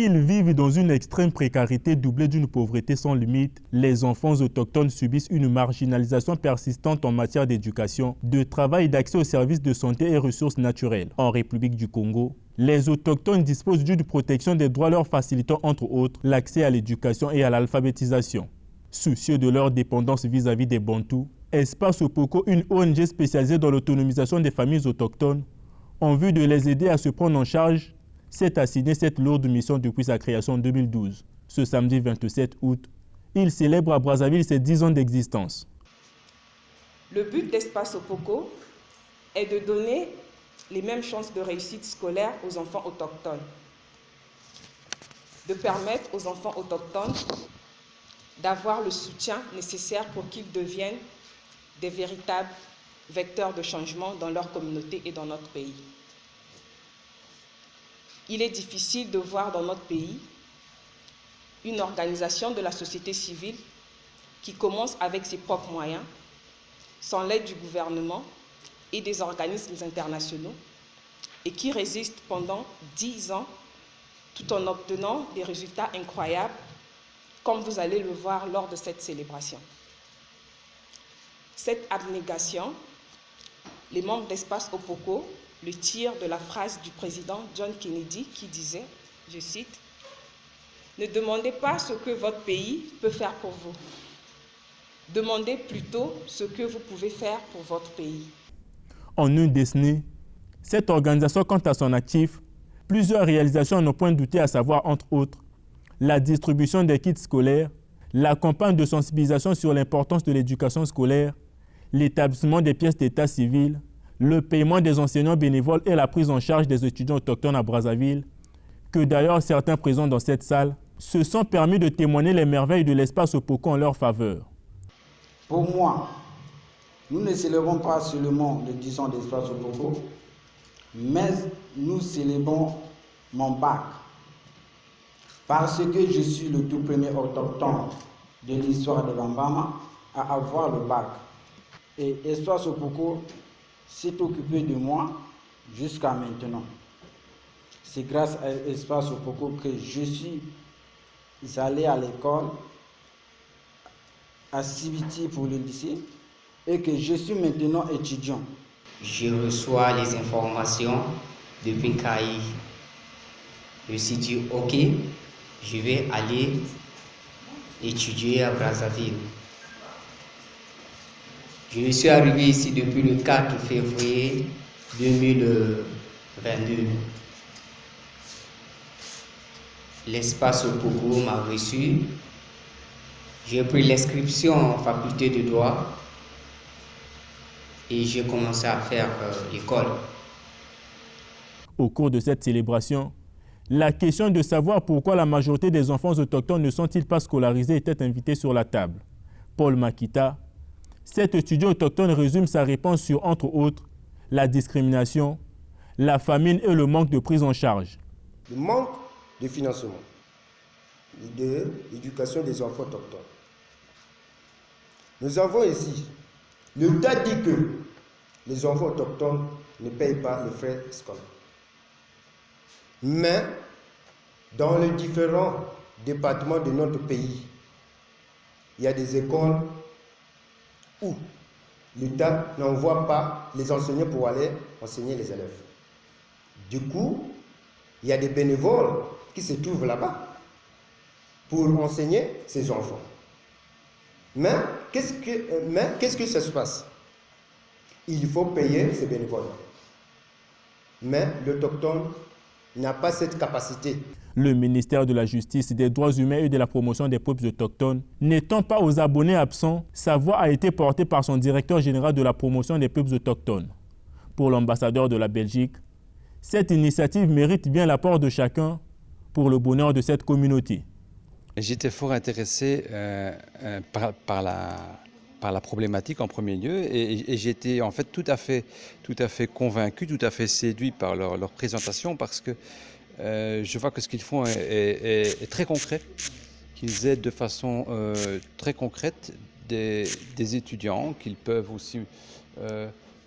Ils vivent dans une extrême précarité doublée d'une pauvreté sans limite. Les enfants autochtones subissent une marginalisation persistante en matière d'éducation, de travail et d'accès aux services de santé et ressources naturelles. En République du Congo, les autochtones disposent d'une protection des droits leur facilitant entre autres l'accès à l'éducation et à l'alphabétisation. Soucieux de leur dépendance vis-à-vis des Bantous, Espace Opoko, une ONG spécialisée dans l'autonomisation des familles autochtones, en vue de les aider à se prendre en charge, s'est assigné cette lourde mission depuis sa création en 2012. Ce samedi 27 août, il célèbre à Brazzaville ses 10 ans d'existence. Le but d'Espace Opoko est de donner les mêmes chances de réussite scolaire aux enfants autochtones, de permettre aux enfants autochtones d'avoir le soutien nécessaire pour qu'ils deviennent des véritables vecteurs de changement dans leur communauté et dans notre pays. Il est difficile de voir dans notre pays une organisation de la société civile qui commence avec ses propres moyens, sans l'aide du gouvernement et des organismes internationaux, et qui résiste pendant 10 ans tout en obtenant des résultats incroyables, comme vous allez le voir lors de cette célébration. Cette abnégation, les membres d'Espace Opoko le tirent de la phrase du président John Kennedy qui disait, je cite, « Ne demandez pas ce que votre pays peut faire pour vous. Demandez plutôt ce que vous pouvez faire pour votre pays. » En une décennie, cette organisation compte à son actif plusieurs réalisations à ne point douter, à savoir entre autres la distribution des kits scolaires, la campagne de sensibilisation sur l'importance de l'éducation scolaire, l'établissement des pièces d'état civil, le paiement des enseignants bénévoles et la prise en charge des étudiants autochtones à Brazzaville, que d'ailleurs certains présents dans cette salle se sont permis de témoigner les merveilles de l'Espace Opoko en leur faveur. Pour moi, nous ne célébrons pas seulement les 10 ans d'Espace Opoko, mais nous célébrons mon bac. Parce que je suis le tout premier autochtone de l'histoire de Bambama à avoir le bac. Et Espace Opoko s'est occupé de moi jusqu'à maintenant. C'est grâce à Espace Opoko que je suis allé à l'école, à Sibiti pour le lycée, et que je suis maintenant étudiant. Je reçois les informations depuis Kaï. Je me suis dit, ok, je vais aller étudier à Brazzaville. Je suis arrivé ici depuis le 4 février 2022. L'Espace Opoko m'a reçu. J'ai pris l'inscription en faculté de droit et j'ai commencé à faire l'école. Au cours de cette célébration, la question de savoir pourquoi la majorité des enfants autochtones ne sont-ils pas scolarisés était invitée sur la table. Paul Makita, cet étudiant autochtone, résume sa réponse sur, entre autres, la discrimination, la famine et le manque de prise en charge. Le manque de financement de l'éducation des enfants autochtones. Nous avons ici, l'État dit que les enfants autochtones ne payent pas les frais scolaires. Mais dans les différents départements de notre pays, il y a des écoles où l'État n'envoie pas les enseignants pour aller enseigner les élèves. Du coup, il y a des bénévoles qui se trouvent là-bas pour enseigner ces enfants. Mais qu'est-ce que ça se passe? Il faut payer ces bénévoles. Mais l'autochtone n'a pas cette capacité. Le ministère de la Justice, des Droits humains et de la promotion des peuples autochtones, n'étant pas aux abonnés absents, sa voix a été portée par son directeur général de la promotion des peuples autochtones. Pour l'ambassadeur de la Belgique, cette initiative mérite bien l'apport de chacun pour le bonheur de cette communauté. J'étais fort intéressé par la problématique en premier lieu et j'étais en fait tout à fait convaincu, tout à fait séduit par leur présentation parce que je vois que ce qu'ils font est très concret, qu'ils aident de façon très concrète des étudiants, qu'ils peuvent aussi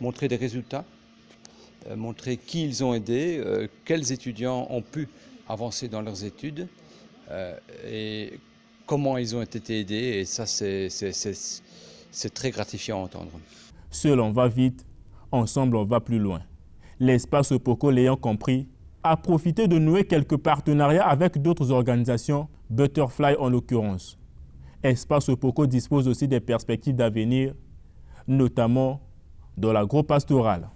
montrer des résultats, montrer qui ils ont aidé, quels étudiants ont pu avancé dans leurs études et comment ils ont été aidés. Et ça, c'est très gratifiant à entendre. Seul on va vite, ensemble on va plus loin. L'espace Opoko, l'ayant compris, a profité de nouer quelques partenariats avec d'autres organisations, Butterfly en l'occurrence. Espace Opoko dispose aussi des perspectives d'avenir, notamment dans l'agro-pastoral.